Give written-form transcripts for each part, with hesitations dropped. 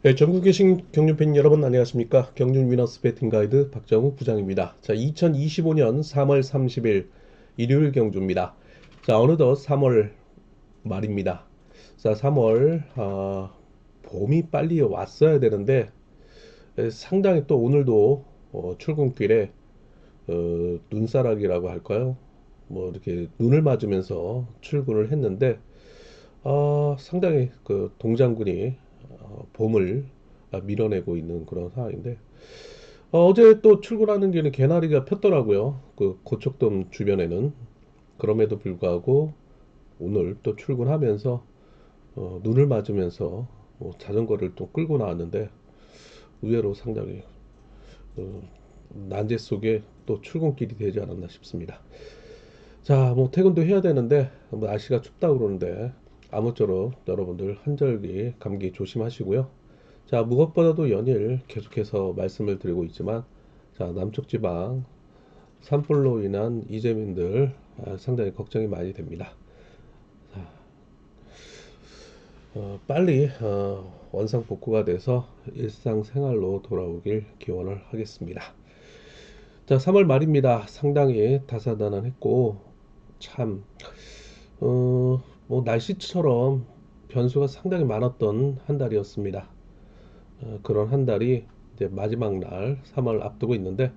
네, 전국에 계신 경륜 팬 여러분 안녕하십니까? 경륜 위너스 배팅 가이드 박정우 부장입니다. 자, 2025년 3월 30일 일요일 경주입니다. 자, 어느덧 3월 말입니다. 자, 3월 봄이 빨리 왔어야 되는데 상당히 또 오늘도 출근길에 눈사락이라고 할까요? 뭐 이렇게 눈을 맞으면서 출근을 했는데 상당히 그 동장군이 봄을 밀어내고 있는 그런 상황인데 어제 또 출근하는 길에 개나리가 폈더라고요. 그 고척돔 주변에는. 그럼에도 불구하고 오늘 또 출근하면서 눈을 맞으면서 자전거를 또 끌고 나왔는데 의외로 상당히 어, 난제 속에 또 출근길이 되지 않았나 싶습니다. 자, 뭐 퇴근도 해야 되는데 뭐 날씨가 춥다 그러는데 아무쪼록 여러분들 한절기 감기 조심하시고요. 자, 무엇보다도 연일 계속해서 말씀을 드리고 있지만 자, 남쪽 지방 산불로 인한 이재민들 상당히 걱정이 많이 됩니다. 빨리 원상복구가 돼서 일상생활로 돌아오길 기원을 하겠습니다. 자, 3월 말입니다. 상당히 다사다난했고 참 뭐 날씨처럼 변수가 상당히 많았던 한 달이었습니다. 그런 한 달이 이제 마지막 날 3월 앞두고 있는데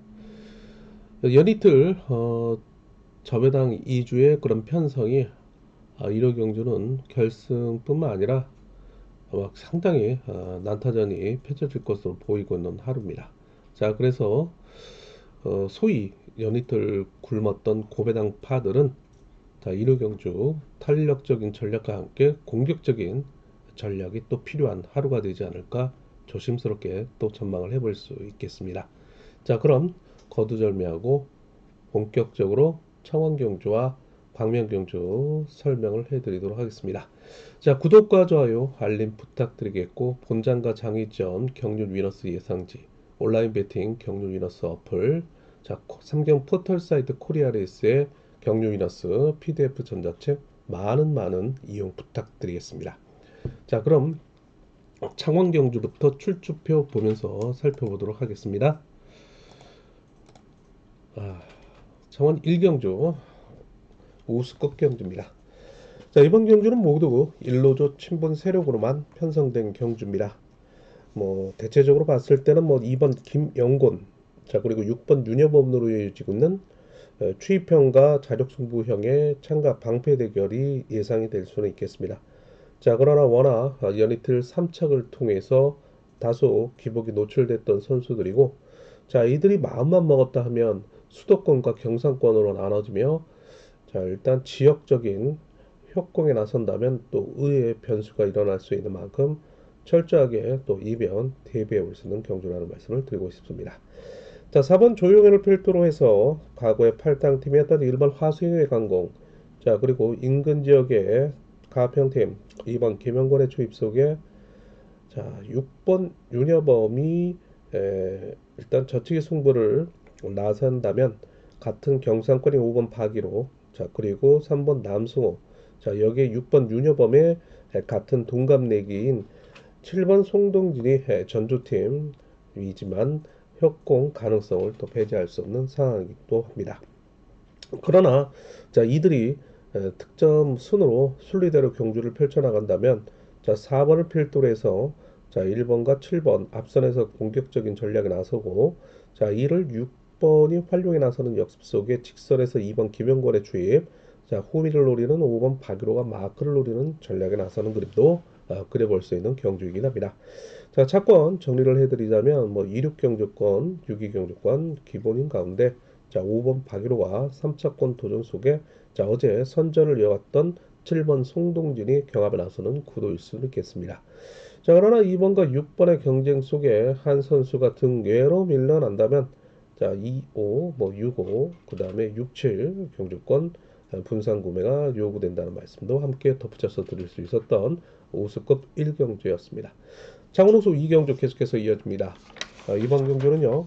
연이틀 저배당 2주의 그런 편성이 1호 경주는 결승뿐만 아니라 상당히 난타전이 펼쳐질 것으로 보이고 있는 하루입니다. 자, 그래서 소위 연이틀 굶었던 고배당 파들은 자, 1호 경주 탄력적인 전략과 함께 공격적인 전략이 또 필요한 하루가 되지 않을까 조심스럽게 또 전망을 해볼 수 있겠습니다. 자, 그럼 거두절미하고 본격적으로 청원경주와 광명경주 설명을 해드리도록 하겠습니다. 자, 구독과 좋아요, 알림 부탁드리겠고 본장과 장의점 경륜 위너스 예상지 온라인 베팅 경륜 위너스 어플 자, 삼경 포털 사이트 코리아레이스의 경륜 위너스 PDF 전자책 많은 이용 부탁드리겠습니다. 자, 그럼 창원경주부터 출주표 보면서 살펴보도록 하겠습니다. 창원 1경주 우수급 경주입니다. 자, 이번 경주는 모두 일로조 친분 세력으로만 편성된 경주입니다. 뭐 대체적으로 봤을 때는 뭐 2번 김영곤, 자 그리고 6번 윤여범으로 이어지고 있는 추이평과 자력승부형의 창과 방패 대결이 예상이 될 수는 있겠습니다. 자, 그러나 워낙 연이틀 3착을 통해서 다소 기복이 노출됐던 선수들이고, 자, 이들이 마음만 먹었다 하면 수도권과 경상권으로 나눠지며, 자, 일단 지역적인 협공에 나선다면 또 의외의 변수가 일어날 수 있는 만큼 철저하게 또 이변 대비해 올 수 있는 경주라는 말씀을 드리고 싶습니다. 자, 4번 조용현을 필두로 해서 과거의 8당 팀이었던 1번 화수영의 강공, 자, 그리고 인근 지역의 가평팀 2번 김영권의 투입 속에 자, 6번 윤여범이 일단 저측의 승부를 나선다면 같은 경상권의 5번 박이로 자, 그리고 3번 남승호, 자, 여기에 6번 윤여범의 같은 동갑내기인 7번 송동진이 전주팀이지만 협공 가능성을 또 배제할 수 없는 상황이기도 합니다. 그러나 자, 이들이 특정 순으로 순리대로 경주를 펼쳐나간다면 자, 4번을 필두로 해서 자, 1번과 7번 앞선에서 공격적인 전략에 나서고 자, 이를 6번이 활용에 나서는 역습 속에 직선에서 2번 김영권의 주입, 자, 호미를 노리는 5번 박유로가 마크를 노리는 전략에 나서는 그림도 그려볼 수 있는 경주이긴 합니다. 자, 차권 정리를 해드리자면 뭐 26 경주권, 62 경주권 기본인 가운데 자, 5번 박일호가 3차권 도전 속에 자, 어제 선전을 이어갔던 7번 송동진이 경합에 나서는 구도일 수는 있겠습니다. 자, 그러나 2번과 6번의 경쟁 속에 한 선수가 등외로 밀려난다면 자, 2, 5, 뭐 6, 5, 그 다음에 6, 7 경주권 분산 구매가 요구된다는 말씀도 함께 덧붙여서 드릴 수 있었던 우수급 1경주였습니다. 창원호수 2경주 계속해서 이어집니다. 이번 경주는요.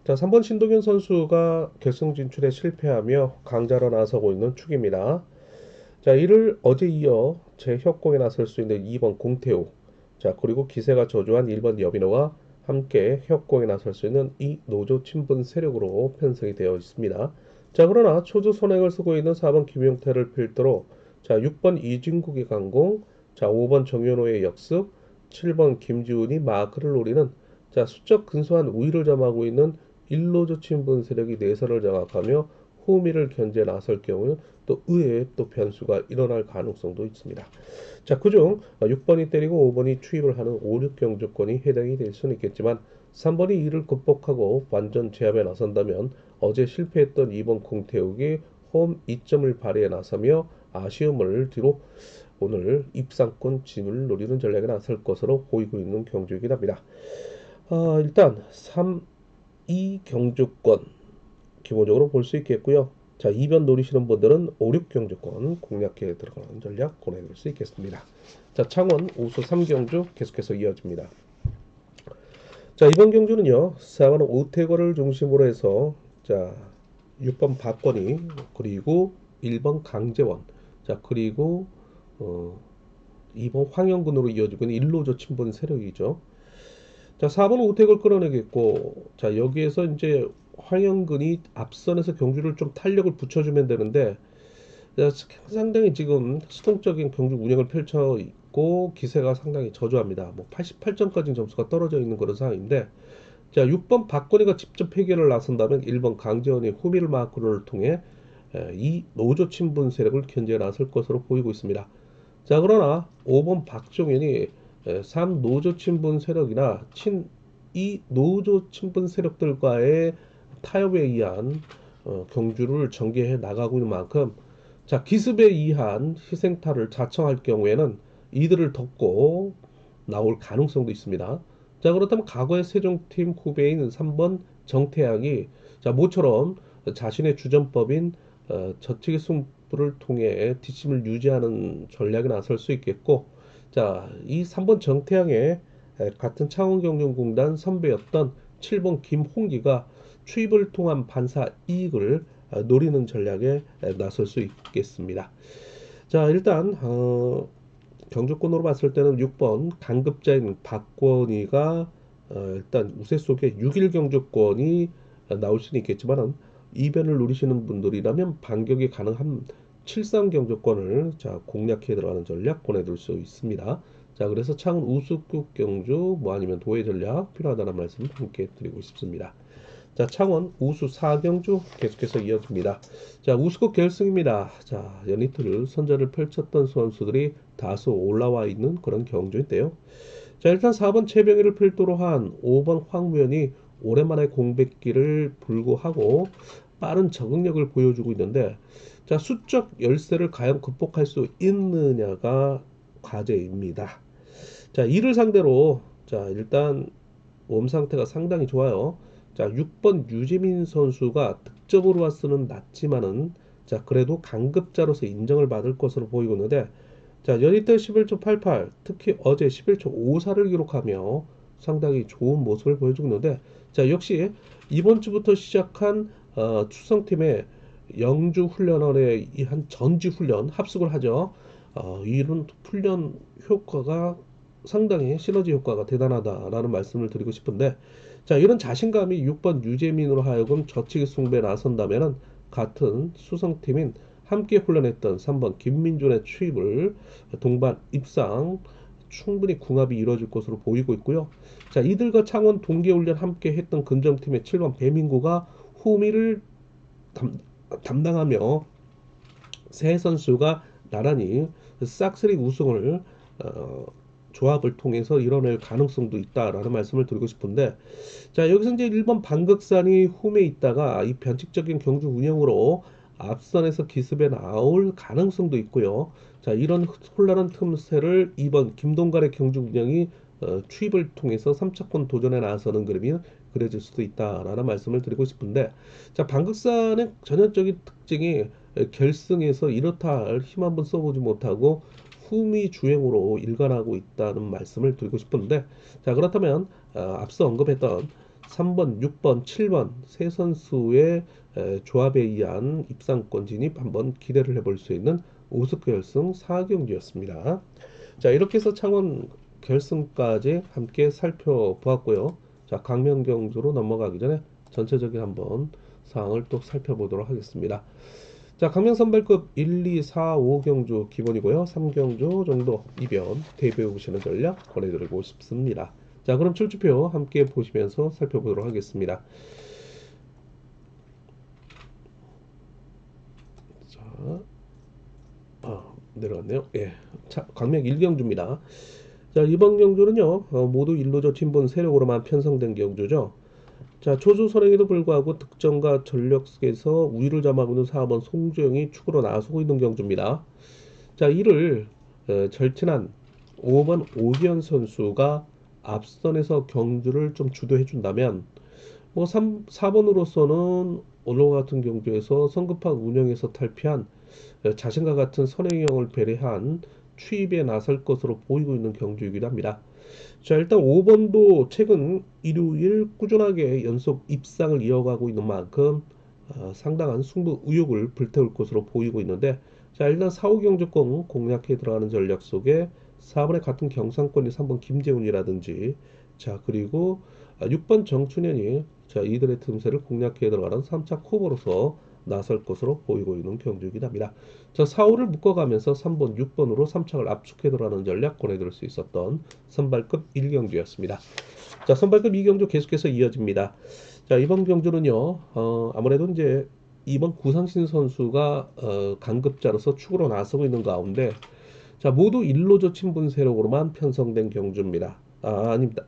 자, 3번 신동현 선수가 결승 진출에 실패하며 강자로 나서고 있는 축입니다. 자, 이를 어제 이어 재협공에 나설 수 있는 2번 공태우, 자, 그리고 기세가 저조한 1번 여비노와 함께 협공에 나설 수 있는 이 노조 친분 세력으로 편성이 되어 있습니다. 자, 그러나 초조 선행을 쓰고 있는 4번 김용태를 필두로 자, 6번 이진국의 강공, 자, 5번 정현호의 역습, 7번 김지훈이 마크를 노리는 자, 수적 근소한 우위를 점하고 있는 일노조 친분 세력이 내선을 장악하며 호미를 견제에 나설 경우 또 의외의 또 변수가 일어날 가능성도 있습니다. 자, 그중 6번이 때리고 5번이 추입을 하는 5, 6경주권이 해당이 될 수는 있겠지만 3번이 이를 극복하고 완전 제압에 나선다면 어제 실패했던 2번 공태욱이 홈 2점을 발휘해 나서며 아쉬움을 뒤로 오늘 입상권 진을 노리는 전략에 나설 것으로 보이고 있는 경주이긴 합니다. 일단 3, 2 경주권 기본적으로 볼 수 있겠고요. 자, 2변 노리시는 분들은 5, 6경주권 공략해 들어가는 전략 보내드릴 수 있겠습니다. 자, 창원 우수 3경주 계속해서 이어집니다. 자, 이번 경주는요. 4번 오태거를 중심으로 해서 자, 6번 박건희 그리고 1번 강재원 자, 그리고 2번 황영근으로 이어지고 있는 일로조 친분 세력이죠. 자, 4번 오택을 끌어내겠고, 자, 여기에서 이제 황영근이 앞선에서 경주를 좀 탄력을 붙여주면 되는데, 자, 상당히 지금 수동적인 경주 운영을 펼쳐 있고, 기세가 상당히 저조합니다. 뭐 88점까지 점수가 떨어져 있는 그런 상황인데, 자, 6번 박건희가 직접 해결을 나선다면 1번 강재원이 후미를 마크를 통해 이 노조 친분 세력을 견제해 나설 것으로 보이고 있습니다. 자, 그러나 5번 박종현이 3 노조 친분 세력이나 이 노조 친분 세력들과의 타협에 의한 경주를 전개해 나가고 있는 만큼 자, 기습에 의한 희생타를 자청할 경우에는 이들을 덮고 나올 가능성도 있습니다. 자, 그렇다면 과거의 세종팀 후배인 3번 정태양이 자, 모처럼 자신의 주전법인 저측의 승부를 통해 뒷심을 유지하는 전략에 나설 수 있겠고, 자, 이 3번 정태양의 같은 창원경륜공단 선배였던 7번 김홍기가 추입을 통한 반사 이익을 노리는 전략에 나설 수 있겠습니다. 자, 일단 경주권으로 봤을 때는 6번 강급자인 박권희가 일단 우세 속에 6일 경주권이 나올 수는 있겠지만 이변을 노리시는 분들이라면 반격이 가능한 7상 경주권을 자, 공략해 들어가는 전략 보내둘 수 있습니다. 자, 그래서 창원 우수급 경주 뭐 아니면 도의 전략 필요하다는 말씀 함께 드리고 싶습니다. 자, 창원 우수 4경주 계속해서 이어집니다. 자, 우수급 결승입니다. 자, 연이틀 선전을 펼쳤던 선수들이 다소 올라와 있는 그런 경주인데요. 자, 일단 4번 최병희를 필두로 한 5번 황무현이 오랜만에 공백기를 불구하고 빠른 적응력을 보여주고 있는데 자, 수적 열세를 과연 극복할 수 있느냐가 과제입니다. 자, 이를 상대로 자, 일단 몸 상태가 상당히 좋아요. 자, 6번 유재민 선수가 득점으로 와서는 낮지만은 자, 그래도 강급자로서 인정을 받을 것으로 보이고 있는데 자, 연이때 11초 88, 특히 어제 11초 54를 기록하며 상당히 좋은 모습을 보여주고 있는데 자, 역시 이번 주부터 시작한 추성팀의 영주 훈련원의 한 전지 훈련 합숙을 하죠. 이런 훈련 효과가 상당히 시너지 효과가 대단하다라는 말씀을 드리고 싶은데 자, 이런 자신감이 6번 유재민으로 하여금 저치기 숭배에 나선다면은 같은 수성팀인 함께 훈련했던 3번 김민준의 추입을 동반 입상 충분히 궁합이 이루어질 것으로 보이고 있고요. 자, 이들과 창원 동계훈련 함께 했던 금정팀의 7번 배민구가 후미를 담당하며 세 선수가 나란히 싹쓸이 우승을 조합을 통해서 이뤄낼 가능성도 있다라는 말씀을 드리고 싶은데 자, 여기서 이제 1번 방극산이 홈에 있다가 이 변칙적인 경주 운영으로 앞선에서 기습에 나올 가능성도 있고요. 자, 이런 혼란한 틈새를 2번 김동관의 경주 운영이 추입을 통해서 3차권 도전에 나서는 그림이 그려질 수도 있다라는 말씀을 드리고 싶은데 자, 방극산의 전형적인 특징이 결승에서 이렇다 할 힘 한번 써보지 못하고 후미 주행으로 일관하고 있다는 말씀을 드리고 싶은데 자, 그렇다면 앞서 언급했던 3번, 6번, 7번 세 선수의 조합에 의한 입상권 진입 한번 기대를 해볼 수 있는 우승 결승 4경기였습니다. 자, 이렇게 해서 창원 결승까지 함께 살펴보았고요. 자, 강명 경주로 넘어가기 전에 전체적인 한번 사항을 또 살펴보도록 하겠습니다. 자, 강명 선발급 1, 2, 4, 5 경주 기본이고요. 3경주 정도 이변 대비해 보시는 전략 권해드리고 싶습니다. 자, 그럼 출주표 함께 보시면서 살펴보도록 하겠습니다. 자, 내려갔네요. 예. 자, 강명 1경주입니다. 자, 이번 경주는요, 모두 일루조 친분 세력으로만 편성된 경주죠. 자, 초조 선행에도 불구하고 득점과 전력 속에서 우위를 점하고 있는 4번 송주영이 축으로 나서고 있는 경주입니다. 자, 이를 절친한 5번 오기현 선수가 앞선에서 경주를 좀 주도해 준다면 뭐 4번으로서는 오늘 같은 경주에서 성급한 운영에서 탈피한 자신과 같은 선행형을 배려한 추입에 나설 것으로 보이고 있는 경주이기도 합니다. 자, 일단 5번도 최근 일요일 꾸준하게 연속 입상을 이어가고 있는 만큼 상당한 승부 의욕을 불태울 것으로 보이고 있는데, 자, 일단 4, 5 경주권 공략해 들어가는 전략 속에 4번의 같은 경상권이 3번 김재훈이라든지, 자, 그리고 6번 정춘현이 자, 이들의 틈새를 공략해 들어가는 3차 코보로서 나설 것으로 보이고 있는 경주이긴 합니다. 자, 4, 5를 묶어가면서 3번, 6번으로 3착을 압축해 들어가는 전략 권해드릴 수 있었던 선발급 1경주였습니다. 자, 선발급 2경주 계속해서 이어집니다. 자, 이번 경주는요, 아무래도 이제 이번 구상신 선수가 강급자로서 축으로 나서고 있는 가운데, 자, 모두 일로조 친분 세력으로만 편성된 경주입니다. 아닙니다.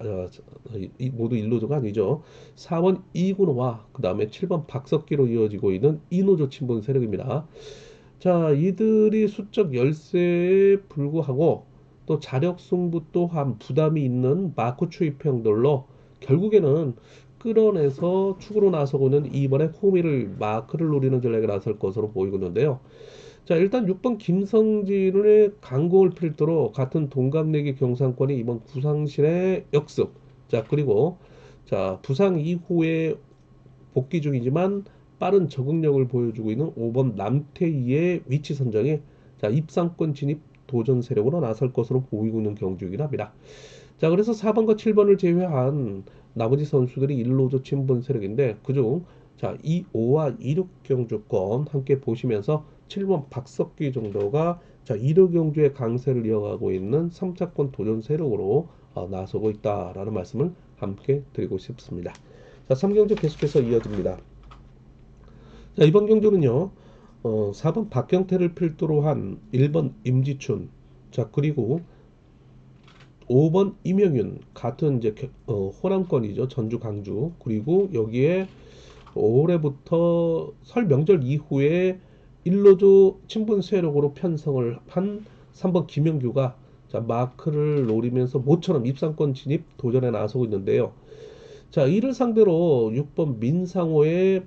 모두 일로조가 아니죠. 4번 이군호와 그 다음에 7번 박석기로 이어지고 있는 이노조 친분 세력입니다. 자, 이들이 수적 열세에 불구하고 또 자력 승부 또한 부담이 있는 마크 추이평들로 결국에는 끌어내서 축으로 나서고는 이번에 호미를 마크를 노리는 전략에 나설 것으로 보이고 있는데요. 자, 일단 6번 김성진의 강공을 필두로 같은 동갑내기 경상권이 이번 구상신의 역습. 자, 그리고 자, 부상 이후에 복귀 중이지만 빠른 적응력을 보여주고 있는 5번 남태희의 위치 선정이 자, 입상권 진입 도전 세력으로 나설 것으로 보이고 있는 경주이긴 합니다. 자, 그래서 4번과 7번을 제외한 나머지 선수들이 1로조 친분 세력인데 그중 자, 2, 5와 2, 6 경주권 함께 보시면서 7번 박석기 정도가 자, 1호 경주의 강세를 이어가고 있는 3차권 도전 세력으로 나서고 있다라는 말씀을 함께 드리고 싶습니다. 자, 3경주 계속해서 이어집니다. 자, 이번 경주는요, 4번 박경태를 필두로 한 1번 임지춘, 자, 그리고 5번 이명윤, 같은 이제 호남권이죠. 전주, 강주. 그리고 여기에 올해부터 설 명절 이후에 일로조 친분 세력으로 편성을 한 3번 김영규가 자, 마크를 노리면서 모처럼 입상권 진입 도전에 나서고 있는데요. 자, 이를 상대로 6번 민상호의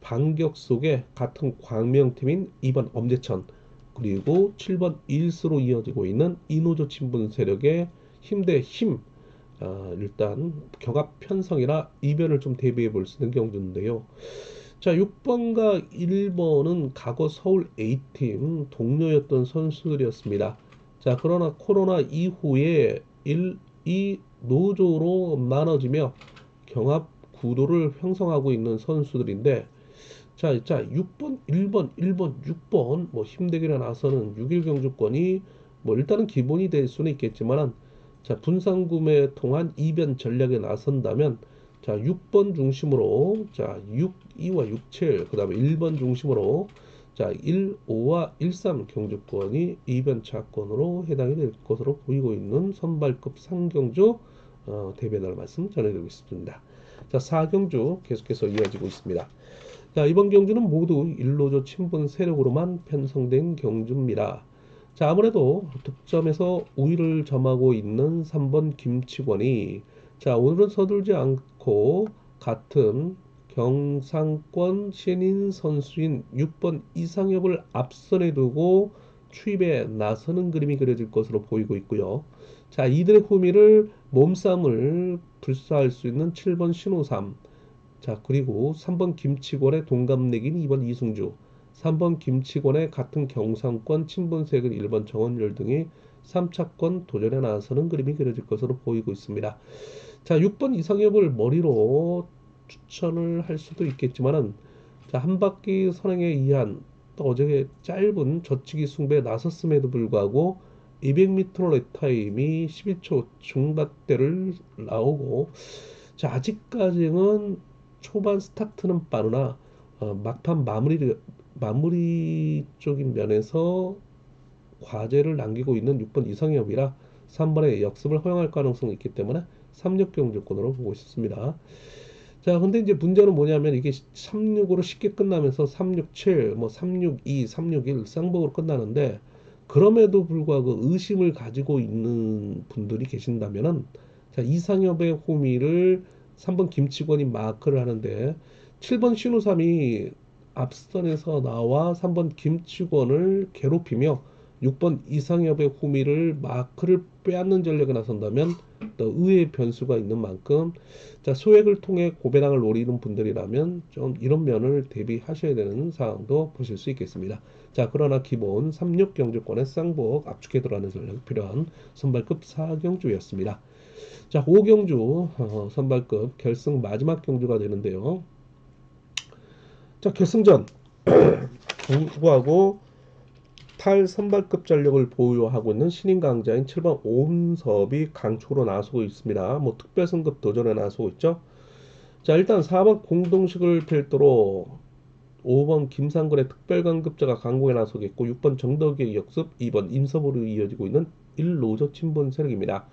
반격 속에 같은 광명팀인 2번 엄재천 그리고 7번 일수로 이어지고 있는 이노조 친분 세력의 힘 대 힘, 일단 경합 편성이라 이변을 좀 대비해 볼 수 있는 경주인데요. 자, 6번과 1번은 과거 서울 A팀 동료였던 선수들이었습니다. 자, 그러나 코로나 이후에 1, 2 노조로 나눠지며 경합 구도를 형성하고 있는 선수들인데 자, 6번, 1번, 1번, 6번 뭐 힘대결에 나서는 6일 경주권이 뭐 일단은 기본이 될 수는 있겠지만 자, 분산구매 통한 이변 전략에 나선다면 자, 6번 중심으로 자, 6, 2와 6, 7 그다음에 1번 중심으로 자, 1, 5와 1, 3 경주권이 이변 차권으로 해당이 될 것으로 보이고 있는 선발급 상경주 대변할 말씀 전해드리고 있습니다. 자, 4경주 계속해서 이어지고 있습니다. 자, 이번 경주는 모두 일로조 친분 세력으로만 편성된 경주입니다. 자, 아무래도 득점에서 우위를 점하고 있는 3번 김치권이 자, 오늘은 서둘지 않고 같은 경상권 신인 선수인 6번 이상엽을 앞선에 두고 추입에 나서는 그림이 그려질 것으로 보이고 있고요. 자, 이들의 후미를 몸싸움을 불사할 수 있는 7번 신호삼, 자, 그리고 3번 김치권의 동갑내기는 2번 이승주, 3번 김치권의 같은 경상권 친분색은 1번 정원열 등이 3차권 도전에 나서는 그림이 그려질 것으로 보이고 있습니다. 자, 6번 이상엽을 머리로 추천을 할 수도 있겠지만은, 자, 한 바퀴 선행에 의한 또 어제 짧은 젖히기 승부에 나섰음에도 불구하고 200m 랩타임이 11초 중반대를 나오고, 자, 아직까지는 초반 스타트는 빠르나 막판 마무리 쪽인 면에서 과제를 남기고 있는 6번 이상엽이라 3번의 역습을 허용할 가능성이 있기 때문에 3육 경주권으로 보고 있습니다. 자, 근데 이제 문제는 뭐냐면 이게 3-6으로 쉽게 끝나면서 3-6-7, 뭐 3-6-2, 3-6-1 쌍복으로 끝나는데, 그럼에도 불구하고 의심을 가지고 있는 분들이 계신다면은, 자, 이상엽의 호미를 3번 김치권이 마크를 하는데 7번 신우삼이 앞선에서 나와 3번 김치권을 괴롭히며 6번 이상엽의 호미를 마크를 빼앗는 전략에 나선다면 또 의외의 변수가 있는 만큼, 자, 소액을 통해 고배당을 노리는 분들이라면 좀 이런 면을 대비하셔야 되는 상황도 보실 수 있겠습니다. 자, 그러나 기본 3-6 경주권의 쌍복 압축해 들어가는 전략이 필요한 선발급 4경주였습니다. 자, 5경주 선발급 결승 마지막 경주가 되는데요. 자, 결승전 불구하고 탈선발급 전력을 보유하고 있는 신인 강자인 7번 오음섭이 강축으로 나서고 있습니다. 뭐 특별 승급 도전에 나서고 있죠. 자, 일단 4번 공동식을 필두로 5번 김상근의 특별 강급자가 강공에 나서겠고, 6번 정덕의 역습, 2번 임섭으로 이어지고 있는 1노조 친분 세력입니다.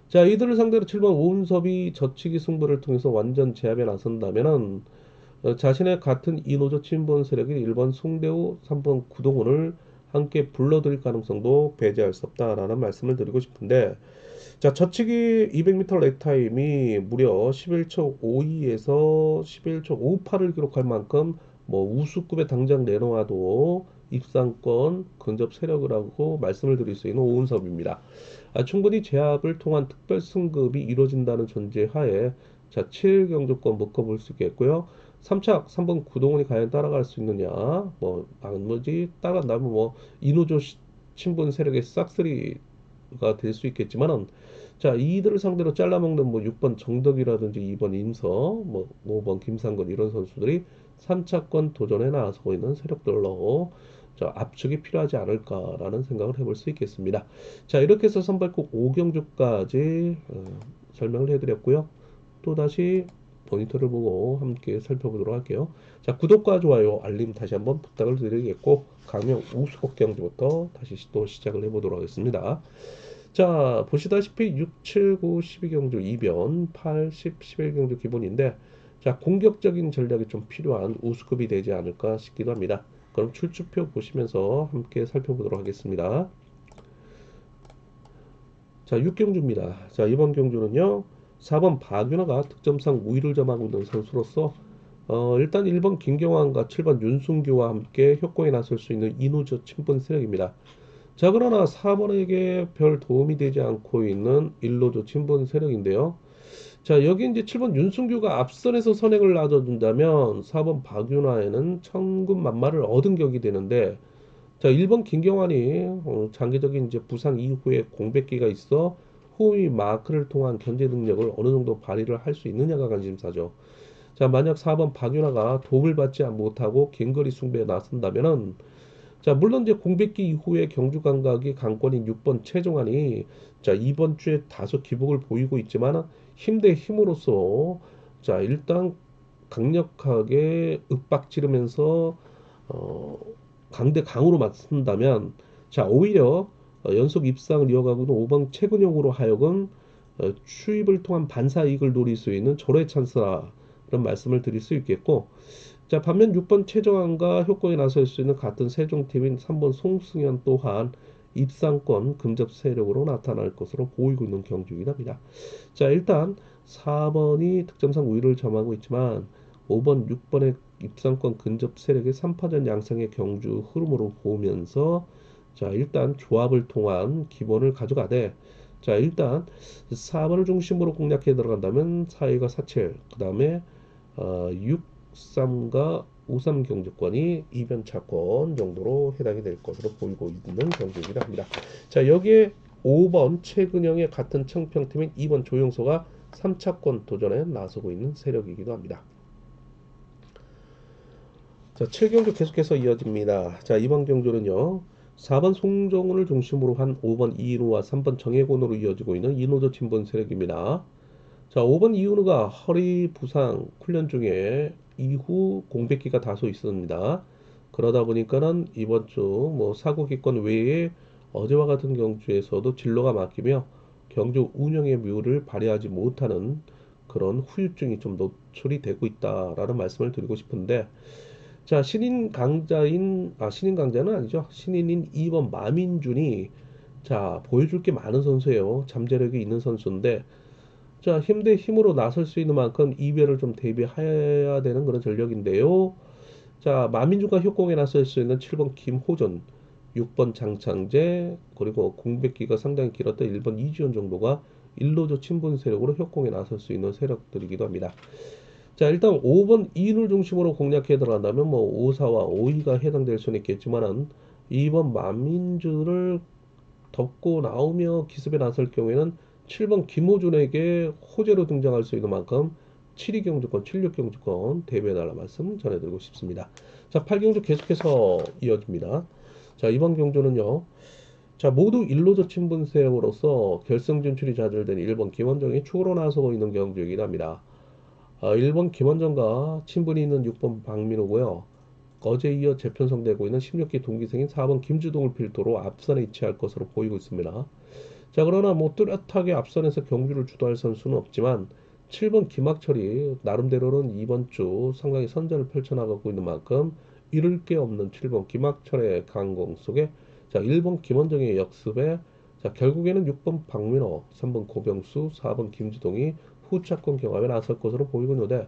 자, 이들을 상대로 7번 오은섭이 젖히기 승부를 통해서 완전 제압에 나선다면은 자신의 같은 이노조 친분 세력인 1번 송대우, 3번 구동훈을 함께 불러들일 가능성도 배제할 수 없다라는 말씀을 드리고 싶은데, 자, 젖히기 200m 렉타임이 무려 11초 52에서 11초 58을 기록할 만큼 뭐 우수급에 당장 내놓아도 입상권 근접 세력이라고 말씀을 드릴 수 있는 오은섭입니다. 충분히 제압을 통한 특별 승급이 이루어진다는 전제하에, 자, 7경주권 묶어볼 수 있겠고요. 3차 3번 구동훈이 과연 따라갈 수 있느냐, 뭐 나머지 따라간다면 뭐 이노조 친분 세력의 싹쓸이가 될 수 있겠지만은, 자, 이들을 상대로 잘라먹는 뭐 6번 정덕이라든지 2번 임서, 뭐 5번 김상건 이런 선수들이 3차권 도전에 나서고 있는 세력들로 자, 압축이 필요하지 않을까라는 생각을 해볼 수 있겠습니다. 자, 이렇게 해서 선발국 5경주까지 설명을 해드렸고요. 또다시 모니터를 보고 함께 살펴보도록 할게요. 자, 구독과 좋아요, 알림 다시 한번 부탁을 드리겠고, 강명 우수국 경주부터 다시 또 시작을 해보도록 하겠습니다. 자, 보시다시피 6, 7, 9, 12경주 2변, 8, 10, 11경주 기본인데, 자, 공격적인 전략이 좀 필요한 우수급이 되지 않을까 싶기도 합니다. 그럼 출주표 보시면서 함께 살펴보도록 하겠습니다. 자, 6경주입니다. 자, 이번 경주는요, 4번 박윤아가 득점상 우위를 점하고 있는 선수로서 일단 1번 김경환과 7번 윤순규와 함께 협공에 나설 수 있는 이노조 친분 세력입니다. 자, 그러나 4번에게 별 도움이 되지 않고 있는 1노조 친분 세력인데요. 자, 여기 이제 7번 윤순규가 앞선에서 선행을 놔준다면 4번 박윤아에는 천군만마를 얻은 격이 되는데, 자, 1번 김경환이 장기적인 이제 부상 이후에 공백기가 있어 호흡이 마크를 통한 견제 능력을 어느 정도 발휘를 할 수 있느냐가 관심사죠. 자, 만약 4번 박윤아가 도움을 받지 못하고 갱거리 숭배에 나선다면은, 자, 물론 이제 공백기 이후에 경주 감각이 강권인 6번 최종환이, 자, 이번 주에 다소 기복을 보이고 있지만 힘 대 힘으로써, 자, 일단 강력하게 윽박지르면서 어, 강대 강으로 맞선다면, 자, 오히려 연속 입상을 이어가고 있는 5번 최근용으로 하여금 추입을 통한 반사 이익을 노릴 수 있는 절호의 찬스라, 그런 말씀을 드릴 수 있겠고, 자, 반면 6번 최정환과 효과에 나설 수 있는 같은 세종팀인 3번 송승현 또한 입상권 근접 세력으로 나타날 것으로 보이고 있는 경주이긴 합니다. 자, 일단 4번이 득점상 우위를 점하고 있지만 5번, 6번의 입상권 근접 세력의 3파전 양상의 경주 흐름으로 보면서, 자, 일단 조합을 통한 기본을 가져가되, 자, 일단 4번을 중심으로 공략해 들어간다면 4, 2가 4, 7, 그 다음에 6, 3과 우삼 경주권이 이변차권 정도로 해당이 될 것으로 보이고 있는 경주이기도 합니다. 자, 여기에 5번 최근영의 같은 청평팀인 2번 조용소가 3차권 도전에 나서고 있는 세력이기도 합니다. 자, 7경주 계속해서 이어집니다. 자, 이번 경주는요. 4번 송정훈을 중심으로 한 5번 이인우와 3번 정혜곤으로 이어지고 있는 이노조 친분 세력입니다. 자, 5번 이은우가 허리 부상 훈련 중에 이후 공백기가 다소 있었습니다. 그러다 보니까는 이번 주 뭐 사고 기권 외에 어제와 같은 경주에서도 진로가 막히며 경주 운영의 묘를 발휘하지 못하는 그런 후유증이 좀 노출이 되고 있다라는 말씀을 드리고 싶은데, 자, 신인 강자는 아니죠. 신인인 2번 마민준이 자, 보여줄 게 많은 선수예요. 잠재력이 있는 선수인데, 자, 힘 대 힘으로 나설 수 있는 만큼 이별을 좀 대비해야 되는 그런 전력인데요. 자, 마민주가 협공에 나설 수 있는 7번 김호전, 6번 장창재, 그리고 공백기가 상당히 길었던 1번 이주연 정도가 일로조 친분 세력으로 협공에 나설 수 있는 세력들이기도 합니다. 자, 일단 5번 이인을 중심으로 공략해 들어간다면 뭐 5사와 5위가 해당될 수는 있겠지만은 2번 만민주를 덮고 나오며 기습에 나설 경우에는 7번 김호준에게 호재로 등장할 수 있는 만큼 7위 경주권, 76 경주권 대비해달라 말씀 전해드리고 싶습니다. 자, 8경주 계속해서 이어집니다. 자, 이번 경주는요. 자, 모두 일로조 친분세력으로서 결승 진출이 좌절된 1번 김원정이 축으로 나서고 있는 경주이긴 합니다. 1번 김원정과 친분이 있는 6번 박민호고요. 어제 이어 재편성되고 있는 16기 동기생인 4번 김주동을 필두로 앞선에 위치할 것으로 보이고 있습니다. 자, 그러나 뭐 뚜렷하게 앞선에서 경주를 주도할 선수는 없지만 7번 김학철이 나름대로는 이번 주 상당히 선전을 펼쳐나가고 있는 만큼 잃을 게 없는 7번 김학철의 강공 속에 자, 1번 김원정의 역습에 자, 결국에는 6번 박민호, 3번 고병수, 4번 김주동이 후차권 경합에 나설 것으로 보이고 있는데,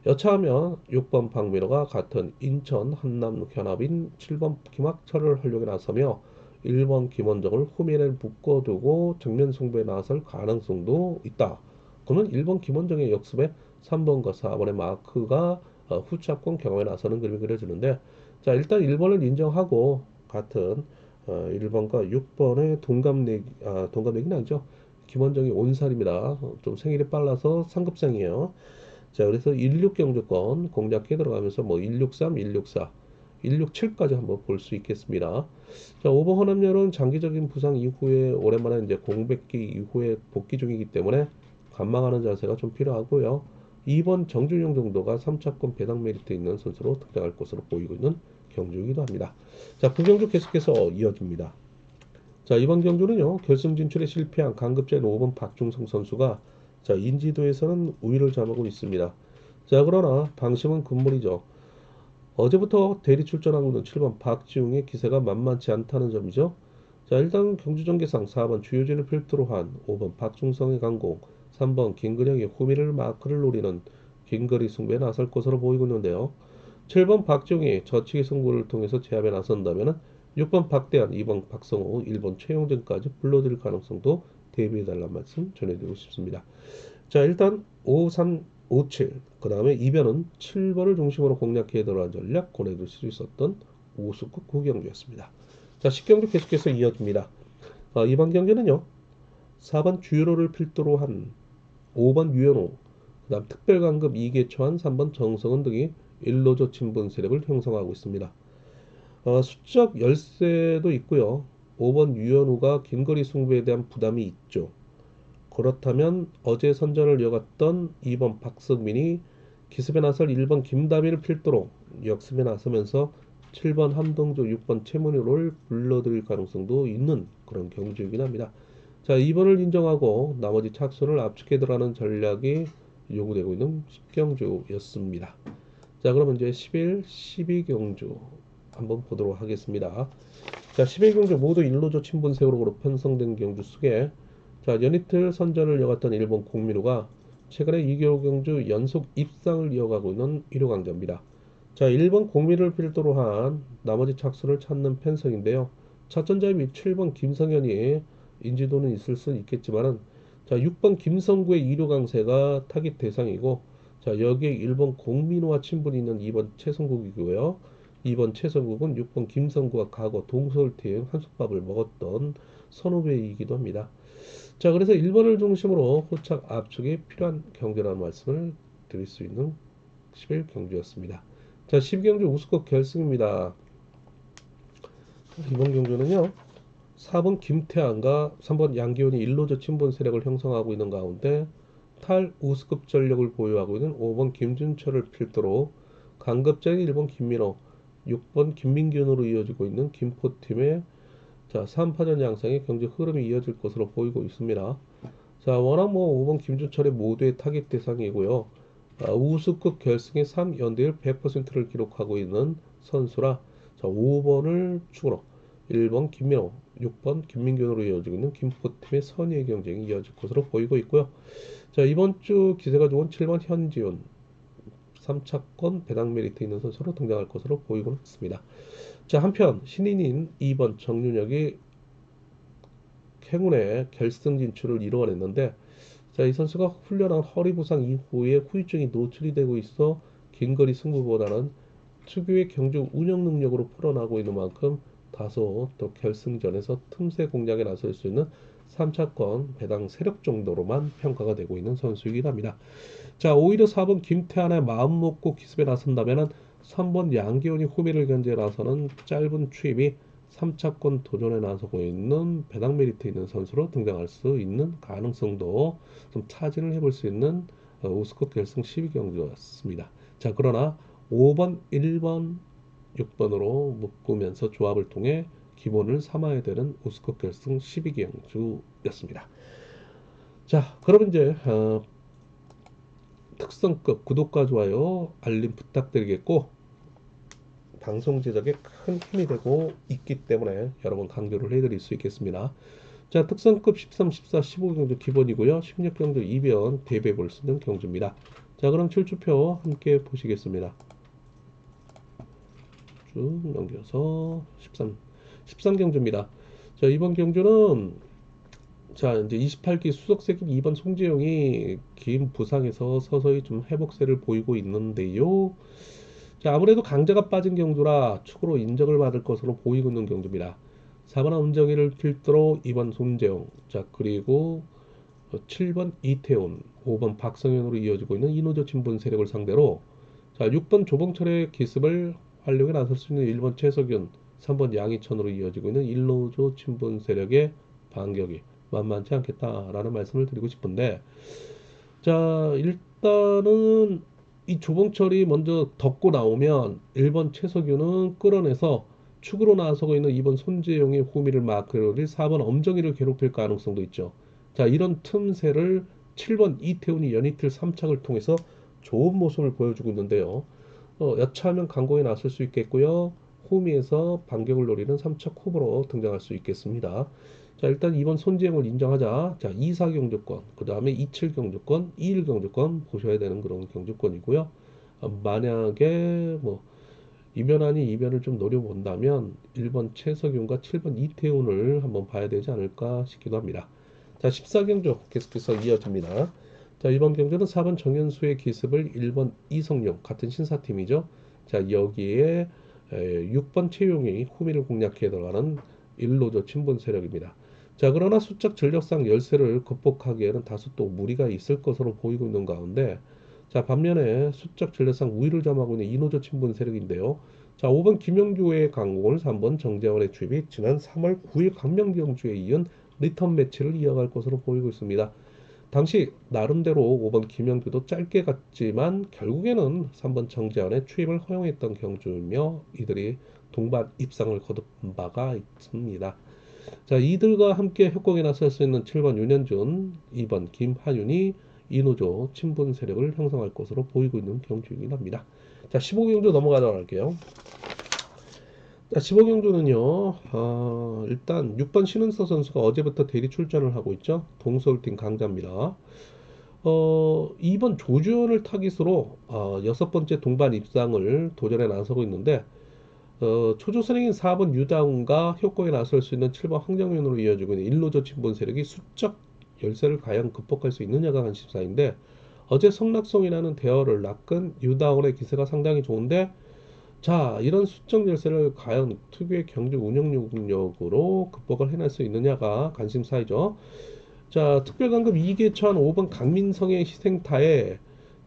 여차하면 6번 박민호가 같은 인천 한남 현합인 7번 김학철을 활용해 나서며 1번 김원정을 후면에 묶어두고 정면 승부에 나설 가능성도 있다. 그러면 1번 김원정의 역습에 3번과 4번의 마크가 후차권 경험에 나서는 그림이 그려지는데, 자, 일단 1번을 인정하고 같은 1번과 6번의 동갑내기는 아니죠. 김원정이 온살입니다. 좀 생일이 빨라서 상급생이에요. 자, 그래서 16 경주권 공략해 들어가면서 뭐 163, 164, 167까지 한번 볼 수 있겠습니다. 자, 오버 헌합률은 장기적인 부상 이후에 오랜만에 이제 공백기 이후에 복귀 중이기 때문에 관망하는 자세가 좀 필요하고요. 2번 정준영 정도가 3차권 배당 메리트 있는 선수로 등장할 것으로 보이고 있는 경주이기도 합니다. 자, 구경주 계속해서 이어집니다. 자, 이번 경주는요, 결승 진출에 실패한 강급제인 5번 박중성 선수가 자, 인지도에서는 우위를 점하고 있습니다. 자, 그러나 방심은 금물이죠. 어제부터 대리 출전하고 있는 7번 박지웅의 기세가 만만치 않다는 점이죠. 자, 일단 경주전개상 4번 주효진을 필두로 한 5번 박중성의 강공, 3번 김근영의 후미를 마크를 노리는 긴거리 승부에 나설 것으로 보이고 있는데요. 7번 박지웅이 저치기 승부를 통해서 제압에 나선다면 6번 박대한, 2번 박성호, 1번 최용진까지 불러들일 가능성도 대비해달라는 말씀 전해드리고 싶습니다. 자, 일단 5, 3, 5, 7, 그 다음에 이변은 7번을 중심으로 공략해 들어간 전략 권해둘 수 있었던 우수급 구경주였습니다. 자, 10경주 계속해서 이어집니다. 이번 경기는요, 4번 주유로를 필두로 한 5번 유현호, 그 다음 특별강급 이계초한 3번 정성은 등이 일로조 친분 세력을 형성하고 있습니다. 수적 열세도 있고요. 5번 유현우가 긴거리 승부에 대한 부담이 있죠. 그렇다면 어제 선전을 이어갔던 2번 박성민이 기습에 나설 1번 김다미를 필두로 역습에 나서면서 7번 함동조, 6번 최문효를 불러들일 가능성도 있는 그런 경주이긴 합니다. 자, 2번을 인정하고 나머지 착수를 압축해 들어가는 전략이 요구되고 있는 10경주였습니다. 자, 그러면 이제 11, 12경주 한번 보도록 하겠습니다. 자, 11경주 모두 일로조 친분 세력으로 편성된 경주 속에 자, 연이틀 선전을 이어갔던 일본 공민우가 최근에 2개월 경주 연속 입상을 이어가고 있는 1호 강자입니다. 자, 1번 공민을 필두로 한 나머지 착수를 찾는 편성인데요. 차전자의 및 7번 김성현이 인지도는 있을 수 있겠지만은 자, 6번 김성구의 2호 강세가 타깃 대상이고 자, 여기에 1번 공민호와 친분이 있는 2번 최성국이고요. 2번 최성국은 6번 김성구와 과거 동서울팀 한솥밥을 먹었던 선후배이기도 합니다. 자, 그래서 1번을 중심으로 호착 압축이 필요한 경주라는 말씀을 드릴 수 있는 11경주였습니다. 자, 12경주 우수컵 결승입니다. 이번 경주는요, 4번 김태환과 3번 양기훈이 일로저 친분 세력을 형성하고 있는 가운데 탈 우수급 전력을 보유하고 있는 5번 김준철을 필두로 강급장인 1번 김민호, 6번 김민균으로 이어지고 있는 김포팀의 자, 3파전 양상의 경기 흐름이 이어질 것으로 보이고 있습니다. 자, 워낙 뭐 5번 김준철의 모두의 타깃 대상이고요. 우수급 결승에 3연대율 100%를 기록하고 있는 선수라 자, 5번을 축으로 1번 김민호, 6번 김민균으로 이어지고 있는 김포팀의 선의의 경쟁이 이어질 것으로 보이고 있고요. 자, 이번 주 기세가 좋은 7번 현지훈, 3차권 배당 메리트 있는 선수로 등장할 것으로 보이고 있습니다. 자, 한편 신인인 2번 정윤혁이 행운의 결승 진출을 이루어냈는데 자, 이 선수가 훈련한 허리 부상 이후에 후유증이 노출이 되고 있어 긴거리 승부보다는 특유의 경주 운영 능력으로 풀어나고 있는 만큼 다소 또 결승전에서 틈새 공략에 나설 수 있는 3차권 배당 세력 정도로만 평가가 되고 있는 선수이긴 합니다. 자, 오히려 4번 김태환의 마음 먹고 기습에 나선다면은 3번 양기훈이 후미를 견제해 나서는 짧은 추임이 3차권 도전에 나서고 있는 배당 메리트 있는 선수로 등장할 수 있는 가능성도 좀 타진을 해볼 수 있는 우스컵 결승 12경주였습니다. 자, 그러나 5번, 1번, 6번으로 묶으면서 조합을 통해 기본을 삼아야 되는 우스컵 결승 12경주였습니다. 자, 그럼 이제 특성급 구독과 좋아요, 알림 부탁드리겠고 방송 제작에 큰 힘이 되고 있기 때문에 여러분 강조를 해드릴 수 있겠습니다. 자, 특성급 13, 14, 15경주 기본이고요. 16경주 이변 대배볼 수 있는 경주입니다. 자, 그럼 출주표 함께 보시겠습니다. 쭉 넘겨서 13경주입니다. 자, 이번 경주는 자, 이제 28기 수석세기 2번 송재용이 긴 부상에서 서서히 좀 회복세를 보이고 있는데요. 자, 아무래도 강자가 빠진 경주라 축으로 인정을 받을 것으로 보이고 있는 경주입니다. 4번 운정희를 필두로 2번 손재용, 자, 그리고 7번 이태훈, 5번 박성현으로 이어지고 있는 이노조 친분 세력을 상대로 자, 6번 조봉철의 기습을 활용해 나설 수 있는 1번 최석윤, 3번 양희천으로 이어지고 있는 일노조 친분 세력의 반격이 만만치 않겠다라는 말씀을 드리고 싶은데 자, 일단은 이 조봉철이 먼저 덮고 나오면 1번 최석윤은 끌어내서 축으로 나서고 있는 2번 손재용의 호미를 마크로릴 4번 엄정희를 괴롭힐 가능성도 있죠. 자, 이런 틈새를 7번 이태훈이 연이틀 3착을 통해서 좋은 모습을 보여주고 있는데요. 여차하면 강공에 나설 수 있겠고요. 호미에서 반격을 노리는 3차 컵으로 등장할 수 있겠습니다. 자, 일단 이번 손재영을 인정하자. 자, 2사 경주권, 그 다음에 27 경주권, 21 경주권 보셔야 되는 그런 경주권이고요. 만약에 뭐 이변 아닌 이변을 좀 노려본다면 1번 최석윤과 7번 이태훈을 한번 봐야 되지 않을까 싶기도 합니다. 자, 14경주 계속해서 이어집니다. 자, 이번 경주는 4번 정현수의 기습을 1번 이성용 같은 신사팀이죠. 자, 여기에 6번 최용이 후미를 공략해 들어가는 일로저 친분 세력입니다. 자, 그러나 수적 전력상 열세를 극복하기에는 다소 또 무리가 있을 것으로 보이고 있는 가운데 자, 반면에 수적 전력상 우위를 점하고 있는 이노조 친분 세력인데요. 자, 5번 김영주의 강공을 3번 정재원의 투입이 지난 3월 9일 강명경주에 이은 리턴 매치를 이어갈 것으로 보이고 있습니다. 당시 나름대로 5번 김영주도 짧게 갔지만 결국에는 3번 정재원의 투입을 허용했던 경주이며 이들이 동반 입상을 거둔 바가 있습니다. 자, 이들과 함께 협곡에 나설 수 있는 7번 윤현준, 2번 김한윤이 이노조 친분 세력을 형성할 것으로 보이고 있는 경주이긴 합니다. 자, 15경주 넘어가도록 할게요. 자, 15경주는요, 일단 6번 신은서 선수가 어제부터 대리 출전을 하고 있죠. 동서울팀 강자입니다. 2번 조주현을 타깃으로 6번째 동반 입상을 도전에 나서고 있는데 초조선행인 4번 유다운과 협곡에 나설 수 있는 7번 황정윤으로 이어지고 있는 일로저 친분 세력이 수적 열세를 과연 극복할 수 있느냐가 관심사인데 어제 성락송이라는 대어를 낚은 유다운의 기세가 상당히 좋은데, 자, 이런 수적 열세를 과연 특유의 경제 운영 능력으로 극복을 해낼 수 있느냐가 관심사이죠. 자, 특별강급 2개 처한 5번 강민성의 희생타에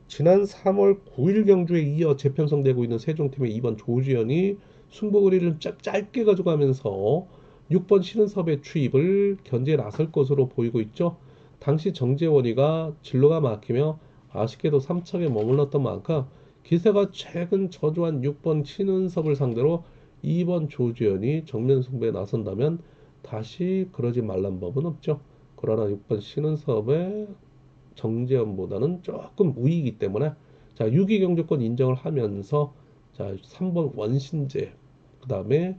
지난 3월 9일 경주에 이어 재편성되고 있는 세종팀의 2번 조지현이 승부거리를 짧게 가져가면서 6번 신은섭의 추입을 견제에 나설 것으로 보이고 있죠. 당시 정재원이가 진로가 막히며 아쉽게도 3척에 머물렀던 만큼 기세가 최근 저조한 6번 신은섭을 상대로 2번 조지현이 정면 승부에 나선다면 다시 그러지 말란 법은 없죠. 그러나 6번 신은섭의 정재현보다는 조금 우위이기 때문에 자 6위 경주권 인정을 하면서 자 3번 원신재 그 다음에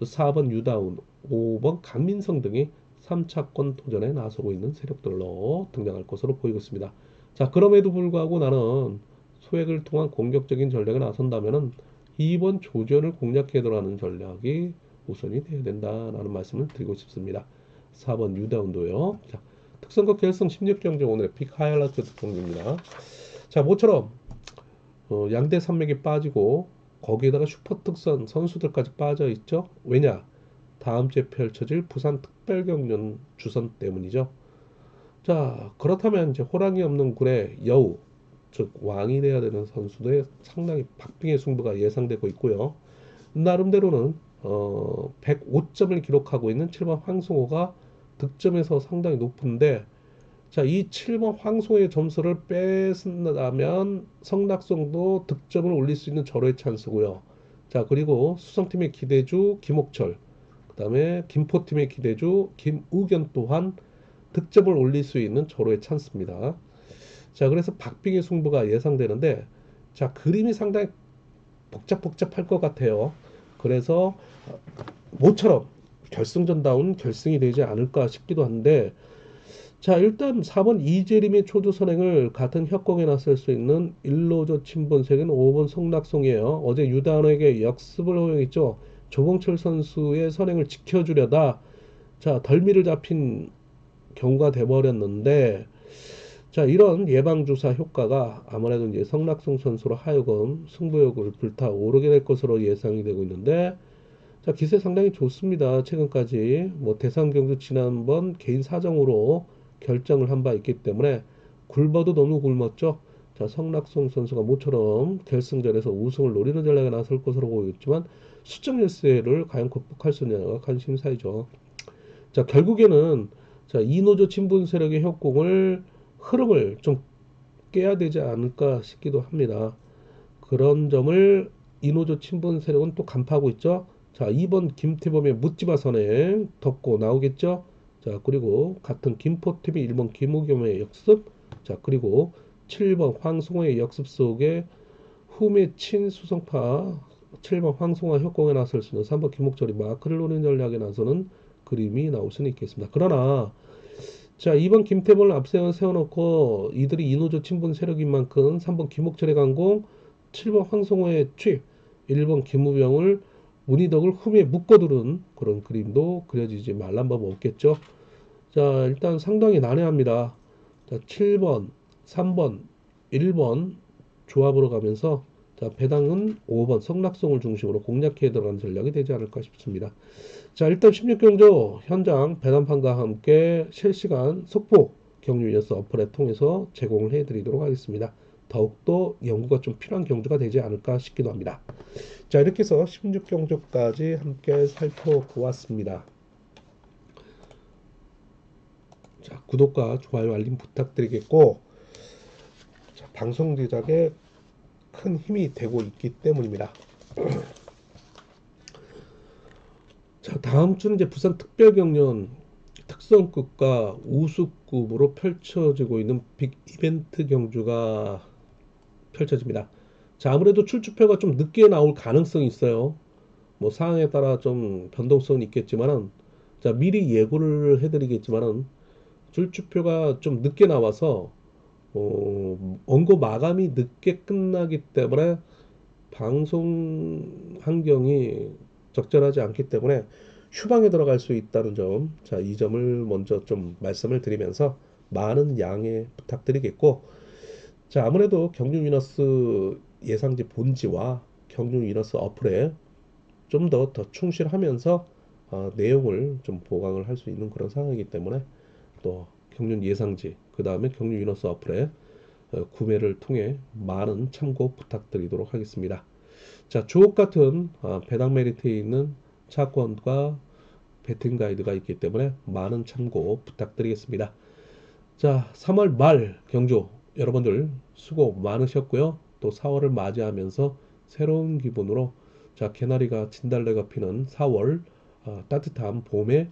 4번 유다운 5번 강민성 등이 3차권 도전에 나서고 있는 세력들로 등장할 것으로 보이고 있습니다. 자 그럼에도 불구하고 나는 소액을 통한 공격적인 전략에 나선다면은 2번 조지현을 공략해 들어가는 전략이 우선이 되어야 된다라는 말씀을 드리고 싶습니다. 4번 유다운도요. 자, 특성과 결성 16경주 오늘의 픽 하이라이트 경주입니다. 자, 모처럼 양대 산맥이 빠지고 거기에다가 슈퍼 특선 선수들까지 빠져 있죠. 왜냐? 다음 주에 펼쳐질 부산 특별경륜 주선 때문이죠. 자, 그렇다면 이제 호랑이 없는 굴의 여우, 즉 왕이 돼야 되는 선수들의 상당히 박빙의 승부가 예상되고 있고요. 나름대로는 105점을 기록하고 있는 7번 황승호가 득점에서 상당히 높은데 자, 이 7번 황소의 점수를 뺏는다면 성낙송도 득점을 올릴 수 있는 절호의 찬스고요. 자, 그리고 수성팀의 기대주 김옥철, 그 다음에 김포팀의 기대주 김우견 또한 득점을 올릴 수 있는 절호의 찬스입니다. 자, 그래서 박빙의 승부가 예상되는데 자, 그림이 상당히 복잡할 것 같아요. 그래서 모처럼 결승전다운 결승이 되지 않을까 싶기도 한데 자, 일단 4번 이재림의 초조 선행을 같은 협곡에 나설 수 있는 1로조 친본색은 5번 성낙송이에요. 어제 유단에게 역습을 허용했죠. 조봉철 선수의 선행을 지켜주려다 자, 덜미를 잡힌 경우가 돼버렸는데 자, 이런 예방주사 효과가 아무래도 이제 성낙송 선수로 하여금 승부욕을 불타오르게 될 것으로 예상이 되고 있는데 자, 기세 상당히 좋습니다. 최근까지 뭐 대상 경주 지난번 개인 사정으로 결정을 한 바 있기 때문에 굴버도 너무 굶었죠. 자, 성낙송 선수가 모처럼 결승전에서 우승을 노리는 전략에 나설 것으로 보이지만 수적 열세를 과연 극복할 수 있느냐가 관심사이죠. 자, 결국에는 자, 이노조 친분 세력의 협공을 흐름을 좀 깨야 되지 않을까 싶기도 합니다. 그런 점을 이노조 친분 세력은 또 간파하고 있죠. 자, 2번 김태범의 묻지마 선행 덮고 나오겠죠. 자, 그리고 같은 김포팀이 1번 김우겸의 역습. 자, 그리고 7번 황송호의 역습 속에 흠의 친수성파 7번 황송호 협공에 나설 수 있는 3번 김목철이 마크를 노리는 전략에 나서는 그림이 나올 수는 있겠습니다. 그러나 자, 2번 김태범을 앞세워 세워놓고 이들이 이노조 친분 세력인 만큼 3번 김목철의 강공 7번 황성호의 취입, 1번 김우병을 문희덕을 흠에 묶어두는 그런 그림도 그려지지 말란 법 없겠죠. 자, 일단 상당히 난해합니다. 자, 7번, 3번, 1번 조합으로 가면서 자, 배당은 5번 성락송을 중심으로 공략해 들어가는 전략이 되지 않을까 싶습니다. 자, 일단 16경주 현장 배당판과 함께 실시간 속보 경유 이어서 어플을 통해서 제공을 해드리도록 하겠습니다. 더욱더 연구가 좀 필요한 경주가 되지 않을까 싶기도 합니다. 자, 이렇게 해서 16경주까지 함께 살펴보았습니다. 자, 구독과 좋아요 알림 부탁드리겠고 자, 방송 제작에 큰 힘이 되고 있기 때문입니다. 자, 다음 주는 이제 부산 특별경연 특성급과 우수급으로 펼쳐지고 있는 빅 이벤트 경주가 펼쳐집니다. 자, 아무래도 출주표가 좀 늦게 나올 가능성이 있어요. 뭐 상황에 따라 좀 변동성은 있겠지만은 자, 미리 예고를 해드리겠지만은 출주표가 좀 늦게 나와서 원고 마감이 늦게 끝나기 때문에 방송 환경이 적절하지 않기 때문에 휴방에 들어갈 수 있다는 점, 자, 이 점을 먼저 좀 말씀을 드리면서 많은 양해 부탁드리겠고, 자, 아무래도 경륜 위너스 예상지 본지와 경륜 위너스 어플에 좀 더 충실하면서 내용을 좀 보강을 할 수 있는 그런 상황이기 때문에 또 경륜 예상지, 그 다음에 경륜 위너스 어플에 구매를 통해 많은 참고 부탁드리도록 하겠습니다. 자, 주옥 같은 배당 메리트에 있는 차권과 베팅 가이드가 있기 때문에 많은 참고 부탁드리겠습니다. 자, 3월 말 경주 여러분들 수고 많으셨고요. 또 4월을 맞이하면서 새로운 기분으로 자, 개나리가 진달래가 피는 4월 따뜻한 봄에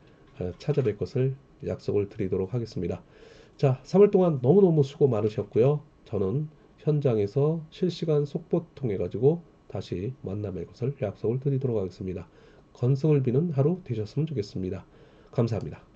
찾아뵐 것을 약속을 드리도록 하겠습니다. 자, 3월 동안 너무너무 수고 많으셨고요. 저는 현장에서 실시간 속보 통해 가지고 다시 만남의 것을 약속을 드리도록 하겠습니다. 건승을 비는 하루 되셨으면 좋겠습니다. 감사합니다.